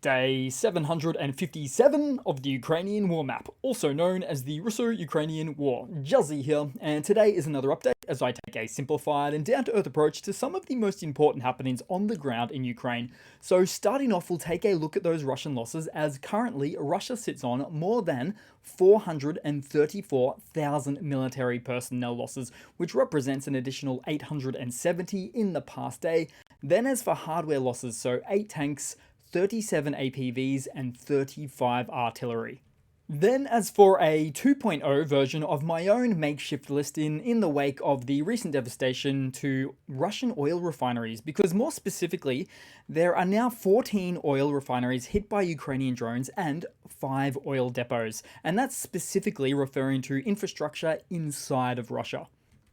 Day 757 of the Ukrainian War Map, also known as the Russo-Ukrainian War. Juzzie here, and today is another update as I take a simplified and down-to-earth approach to some of the most important happenings on the ground in Ukraine. So starting off, we'll take a look at those Russian losses, as currently Russia sits on more than 434,000 military personnel losses, which represents an additional 870 in the past day. Then as for hardware losses, so 8 tanks, 37 APVs, and 35 artillery. Then as for a 2.0 version of my own makeshift listing in the wake of the recent devastation to Russian oil refineries, because more specifically, there are now 14 oil refineries hit by Ukrainian drones and 5 oil depots, and that's specifically referring to infrastructure inside of Russia,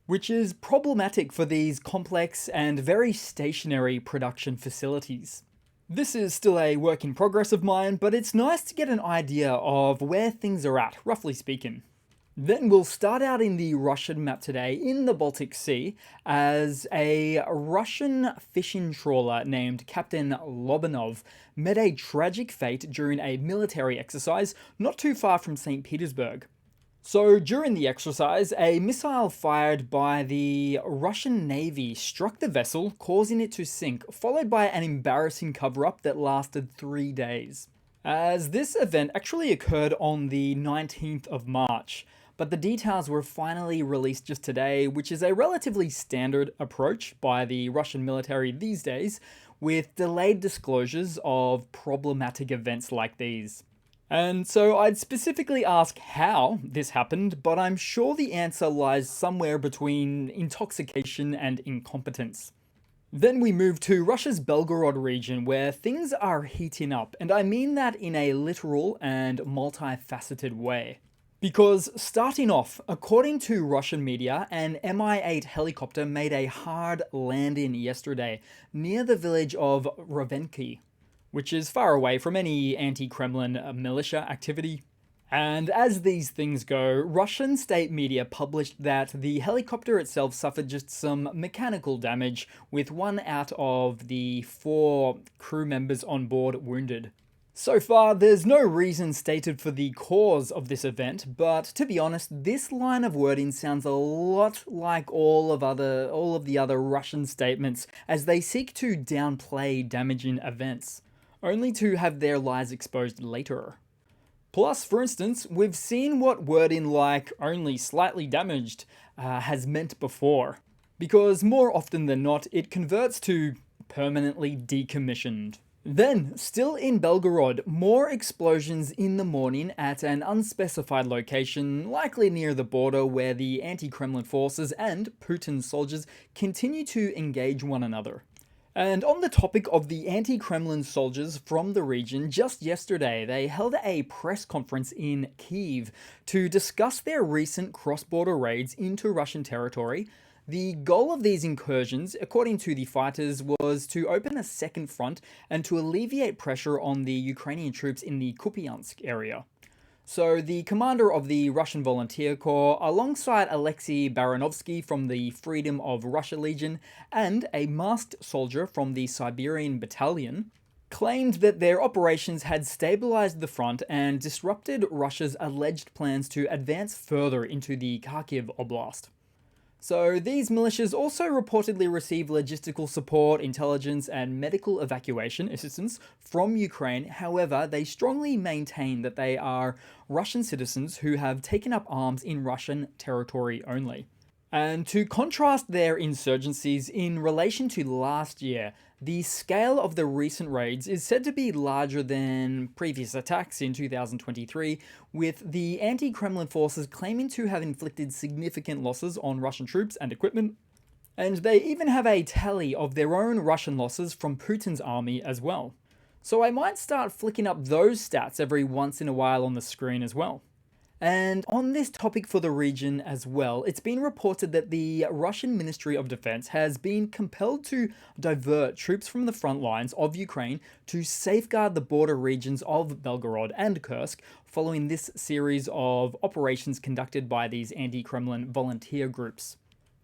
which is problematic for these complex and very stationary production facilities. This is still a work in progress of mine, but it's nice to get an idea of where things are at, roughly speaking. Then we'll start out in the Russian map today in the Baltic Sea, as a Russian fishing trawler named Captain Lobanov met a tragic fate during a military exercise not too far from St. Petersburg. So during the exercise, a missile fired by the Russian Navy struck the vessel, causing it to sink, followed by an embarrassing cover-up that lasted 3 days. As this event actually occurred on the 19th of March, but the details were finally released just today, which is a relatively standard approach by the Russian military these days, with delayed disclosures of problematic events like these. And so I'd specifically ask how this happened, but I'm sure the answer lies somewhere between intoxication and incompetence. Then we move to Russia's Belgorod region, where things are heating up, and I mean that in a literal and multifaceted way. Because starting off, according to Russian media, an Mi-8 helicopter made a hard landing yesterday near the village of Rovenki, which is far away from any anti-Kremlin militia activity. And as these things go, Russian state media published that the helicopter itself suffered just some mechanical damage, with 1 out of the 4 crew members on board wounded. So far, there's no reason stated for the cause of this event, but to be honest, this line of wording sounds a lot like all of the other Russian statements, as they seek to downplay damaging events, only to have their lies exposed later. Plus, for instance, we've seen what wording like only slightly damaged has meant before, because more often than not, it converts to permanently decommissioned. Then, still in Belgorod, more explosions in the morning at an unspecified location, likely near the border, where the anti-Kremlin forces and Putin's soldiers continue to engage one another. And on the topic of the anti-Kremlin soldiers from the region, just yesterday they held a press conference in Kyiv to discuss their recent cross-border raids into Russian territory. The goal of these incursions, according to the fighters, was to open a second front and to alleviate pressure on the Ukrainian troops in the Kupiansk area. So the commander of the Russian Volunteer Corps, alongside Alexei Baranovsky from the Freedom of Russia Legion and a masked soldier from the Siberian Battalion, claimed that their operations had stabilized the front and disrupted Russia's alleged plans to advance further into the Kharkiv Oblast. So these militias also reportedly receive logistical support, intelligence, and medical evacuation assistance from Ukraine. However, they strongly maintain that they are Russian citizens who have taken up arms in Russian territory only. And to contrast their insurgencies in relation to last year, the scale of the recent raids is said to be larger than previous attacks in 2023, with the anti-Kremlin forces claiming to have inflicted significant losses on Russian troops and equipment. And they even have a tally of their own Russian losses from Putin's army as well. So I might start flicking up those stats every once in a while on the screen as well. And on this topic for the region as well, it's been reported that the Russian Ministry of Defense has been compelled to divert troops from the front lines of Ukraine to safeguard the border regions of Belgorod and Kursk, following this series of operations conducted by these anti-Kremlin volunteer groups.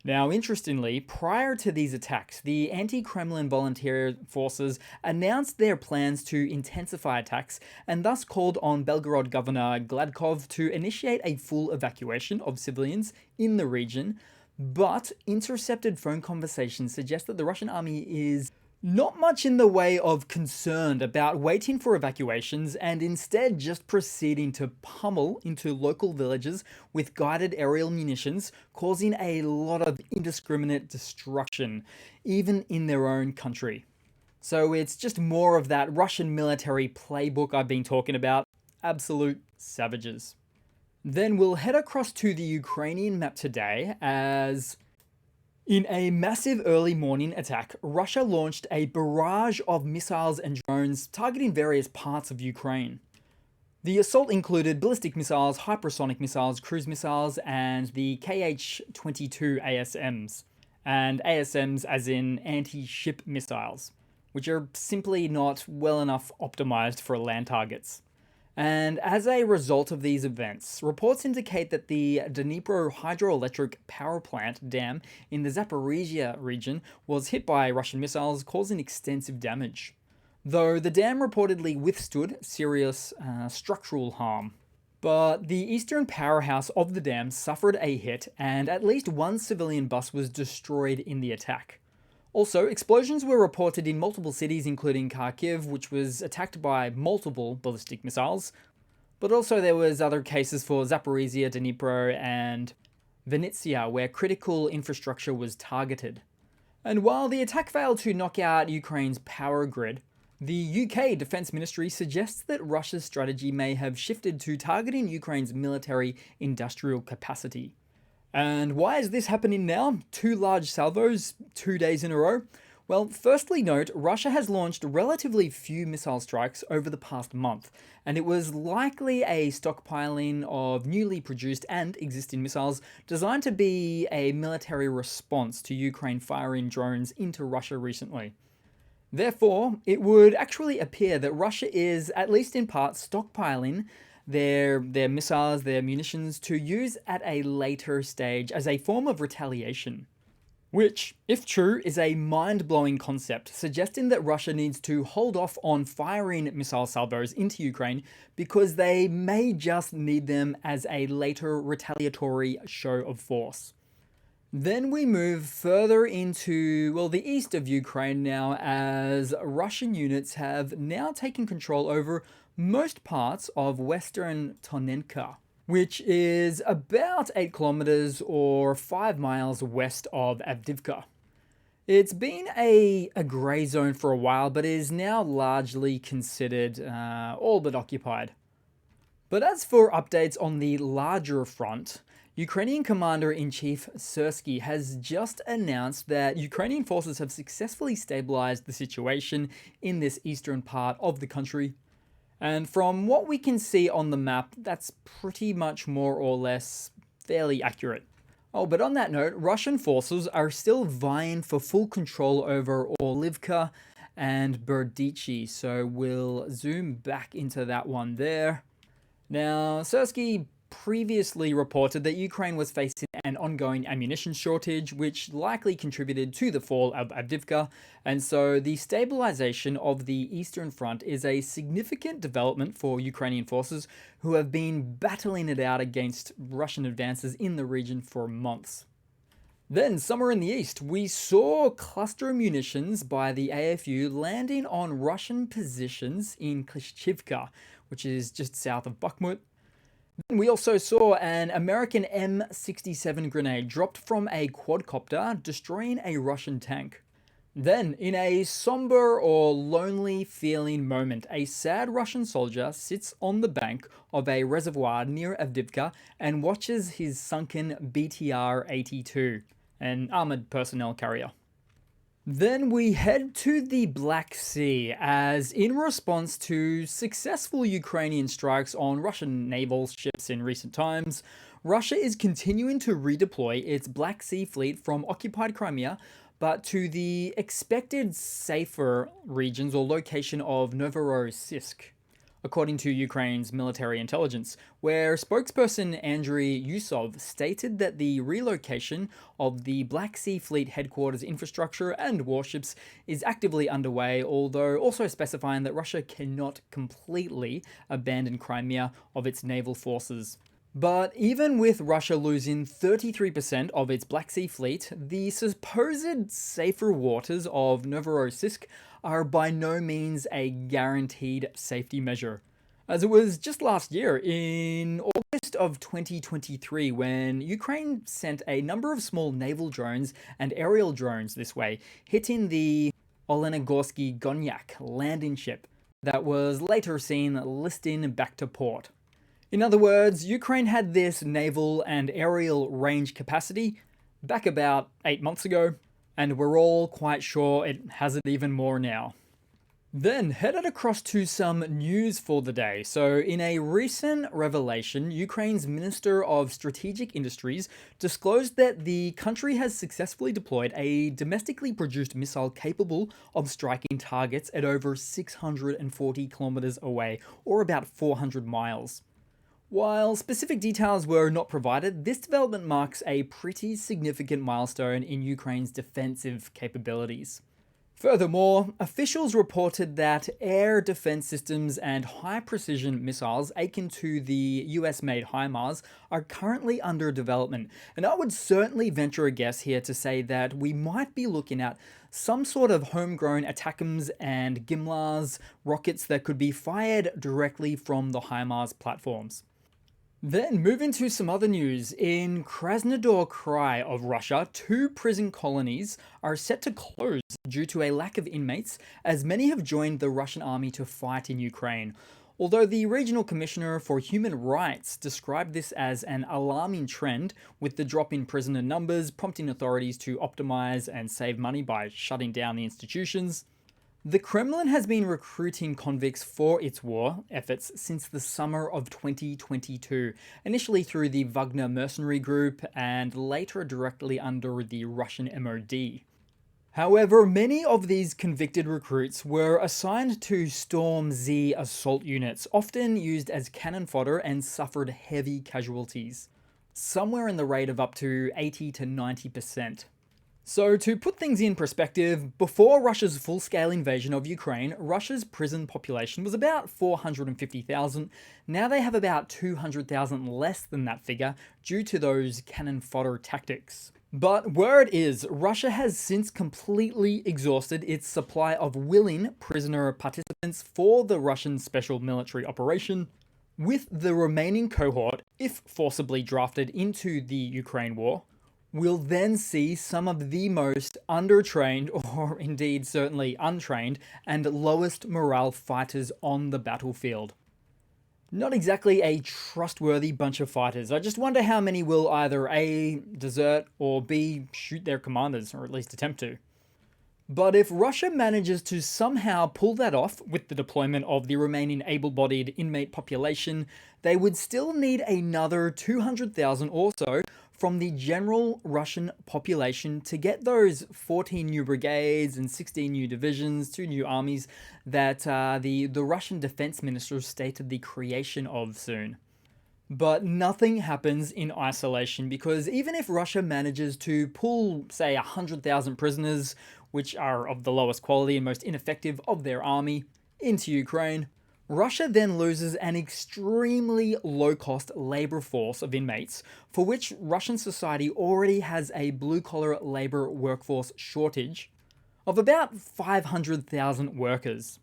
Now, interestingly, prior to these attacks, the anti-Kremlin volunteer forces announced their plans to intensify attacks and thus called on Belgorod Governor Gladkov to initiate a full evacuation of civilians in the region. But intercepted phone conversations suggest that the Russian army is not much in the way of concerned about waiting for evacuations and instead just proceeding to pummel into local villages with guided aerial munitions, causing a lot of indiscriminate destruction, even in their own country. So it's just more of that Russian military playbook I've been talking about. Absolute savages. Then we'll head across to the Ukrainian map today as in a massive early morning attack, Russia launched a barrage of missiles and drones targeting various parts of Ukraine. The assault included ballistic missiles, hypersonic missiles, cruise missiles, and the Kh-22 ASMs. And ASMs as in anti-ship missiles, which are simply not well enough optimized for land targets. And as a result of these events, reports indicate that the Dnipro hydroelectric power plant dam in the Zaporizhia region was hit by Russian missiles, causing extensive damage. Though the dam reportedly withstood serious structural harm. But the eastern powerhouse of the dam suffered a hit, and at least one civilian bus was destroyed in the attack. Also, explosions were reported in multiple cities, including Kharkiv, which was attacked by multiple ballistic missiles. But also there was other cases for Zaporizhia, Dnipro, and Vinnytsia, where critical infrastructure was targeted. And while the attack failed to knock out Ukraine's power grid, the UK Defense Ministry suggests that Russia's strategy may have shifted to targeting Ukraine's military industrial capacity. And why is this happening now? 2 large salvos, 2 days in a row? Well, firstly note, Russia has launched relatively few missile strikes over the past month, and it was likely a stockpiling of newly produced and existing missiles designed to be a military response to Ukraine firing drones into Russia recently. Therefore, it would actually appear that Russia is, at least in part, stockpiling their missiles, their munitions, to use at a later stage as a form of retaliation. Which, if true, is a mind-blowing concept, suggesting that Russia needs to hold off on firing missile salvos into Ukraine because they may just need them as a later retaliatory show of force. Then we move further into, well, the east of Ukraine now, as Russian units have now taken control over most parts of western Tonenka, which is about 8 kilometers or 5 miles west of Avdiivka. It's been a grey zone for a while, but is now largely considered all but occupied. But as for updates on the larger front, Ukrainian Commander-in-Chief Syrskyi has just announced that Ukrainian forces have successfully stabilized the situation in this eastern part of the country. And from what we can see on the map, that's pretty much more or less fairly accurate. Oh, but on that note, Russian forces are still vying for full control over Orlivka and Berdichi, so we'll zoom back into that one there. Now, Syrskyi previously reported that Ukraine was facing an ongoing ammunition shortage, which likely contributed to the fall of Avdiivka, and so the stabilization of the Eastern Front is a significant development for Ukrainian forces who have been battling it out against Russian advances in the region for months. Then, somewhere in the east, we saw cluster munitions by the AFU landing on Russian positions in Klishchivka, which is just south of Bakhmut. We also saw an American M67 grenade dropped from a quadcopter, destroying a Russian tank. Then, in a somber or lonely feeling moment, a sad Russian soldier sits on the bank of a reservoir near Avdiivka and watches his sunken BTR-82, an armored personnel carrier. Then we head to the Black Sea, as in response to successful Ukrainian strikes on Russian naval ships in recent times, Russia is continuing to redeploy its Black Sea fleet from occupied Crimea, but to the expected safer regions or location of Novorossiysk. according to Ukraine's military intelligence, where spokesperson Andriy Yusov stated that the relocation of the Black Sea Fleet headquarters infrastructure and warships is actively underway, although also specifying that Russia cannot completely abandon Crimea of its naval forces. But even with Russia losing 33% of its Black Sea fleet, the supposed safer waters of Novorossiysk are by no means a guaranteed safety measure. As it was just last year, in August of 2023, when Ukraine sent a number of small naval drones and aerial drones this way, hitting the Olenigorsky Gonyak landing ship that was later seen listing back to port. In other words, Ukraine had this naval and aerial range capacity back about 8 months ago, and we're all quite sure it has it even more now. Then headed across to some news for the day. So in a recent revelation, Ukraine's Minister of Strategic Industries disclosed that the country has successfully deployed a domestically produced missile capable of striking targets at over 640 kilometers away, or about 400 miles. While specific details were not provided, this development marks a pretty significant milestone in Ukraine's defensive capabilities. Furthermore, officials reported that air defense systems and high-precision missiles akin to the US-made HIMARS are currently under development, and I would certainly venture a guess here to say that we might be looking at some sort of homegrown ATACMS and GIMLARS rockets that could be fired directly from the HIMARS platforms. Then, moving to some other news, in Krasnodar Krai of Russia, 2 prison colonies are set to close due to a lack of inmates, as many have joined the Russian army to fight in Ukraine. Although the regional commissioner for human rights described this as an alarming trend, with the drop in prisoner numbers prompting authorities to optimize and save money by shutting down the institutions. The Kremlin has been recruiting convicts for its war efforts since the summer of 2022, initially through the Wagner mercenary group and later directly under the Russian MOD. However, many of these convicted recruits were assigned to Storm Z assault units, often used as cannon fodder, and suffered heavy casualties, somewhere in the rate of up to 80 to 90%. So to put things in perspective, before Russia's full-scale invasion of Ukraine, Russia's prison population was about 450,000. Now they have about 200,000 less than that figure due to those cannon fodder tactics. But word is, Russia has since completely exhausted its supply of willing prisoner participants for the Russian special military operation, with the remaining cohort, if forcibly drafted into the Ukraine war, we'll then see some of the most undertrained, or indeed certainly untrained, and lowest morale fighters on the battlefield. Not exactly a trustworthy bunch of fighters. I just wonder how many will either A, desert, or B, shoot their commanders, or at least attempt to. But if Russia manages to somehow pull that off with the deployment of the remaining able-bodied inmate population, they would still need another 200,000 or so from the general Russian population to get those 14 new brigades and 16 new divisions, 2 new armies that the Russian defense minister stated the creation of soon. But nothing happens in isolation, because even if Russia manages to pull, say, 100,000 prisoners, which are of the lowest quality and most ineffective of their army, into Ukraine, Russia then loses an extremely low-cost labor force of inmates, for which Russian society already has a blue-collar labor workforce shortage of about 500,000 workers.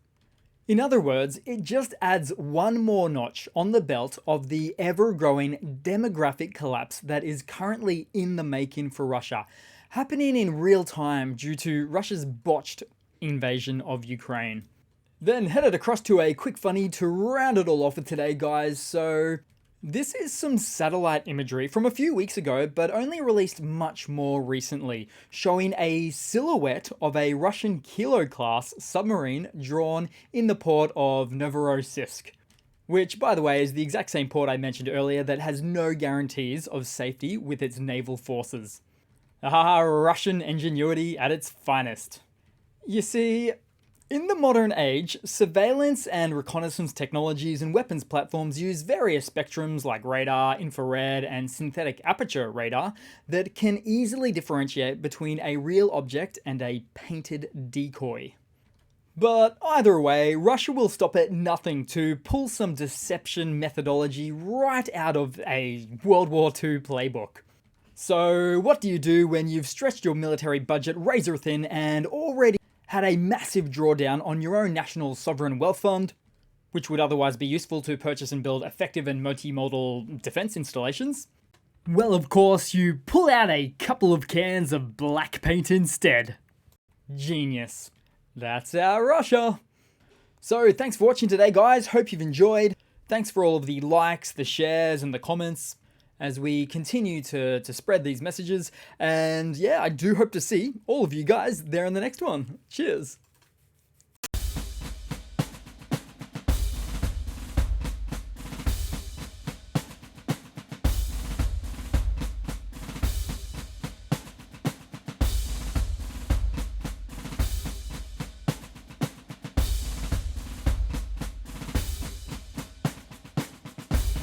In other words, it just adds one more notch on the belt of the ever-growing demographic collapse that is currently in the making for Russia, happening in real time due to Russia's botched invasion of Ukraine. Then headed across to a quick funny to round it all off for today, guys. So this is some satellite imagery from a few weeks ago, but only released much more recently, showing a silhouette of a Russian Kilo-class submarine drawn in the port of Novorossiysk, which, by the way, is the exact same port I mentioned earlier that has no guarantees of safety with its naval forces. Ah, Russian ingenuity at its finest. You see, In the modern age, surveillance and reconnaissance technologies and weapons platforms use various spectrums like radar, infrared, and synthetic aperture radar that can easily differentiate between a real object and a painted decoy. But either way, Russia will stop at nothing to pull some deception methodology right out of a World War II playbook. So what do you do when you've stretched your military budget razor thin and already had a massive drawdown on your own national sovereign wealth fund, which would otherwise be useful to purchase and build effective and multimodal defense installations? Well, of course, you pull out a couple of cans of black paint instead. Genius. That's our Russia. So thanks for watching today, guys. Hope you've enjoyed. Thanks for all of the likes, the shares, and the comments as we continue to spread these messages. And yeah, I do hope to see all of you guys there in the next one. Cheers.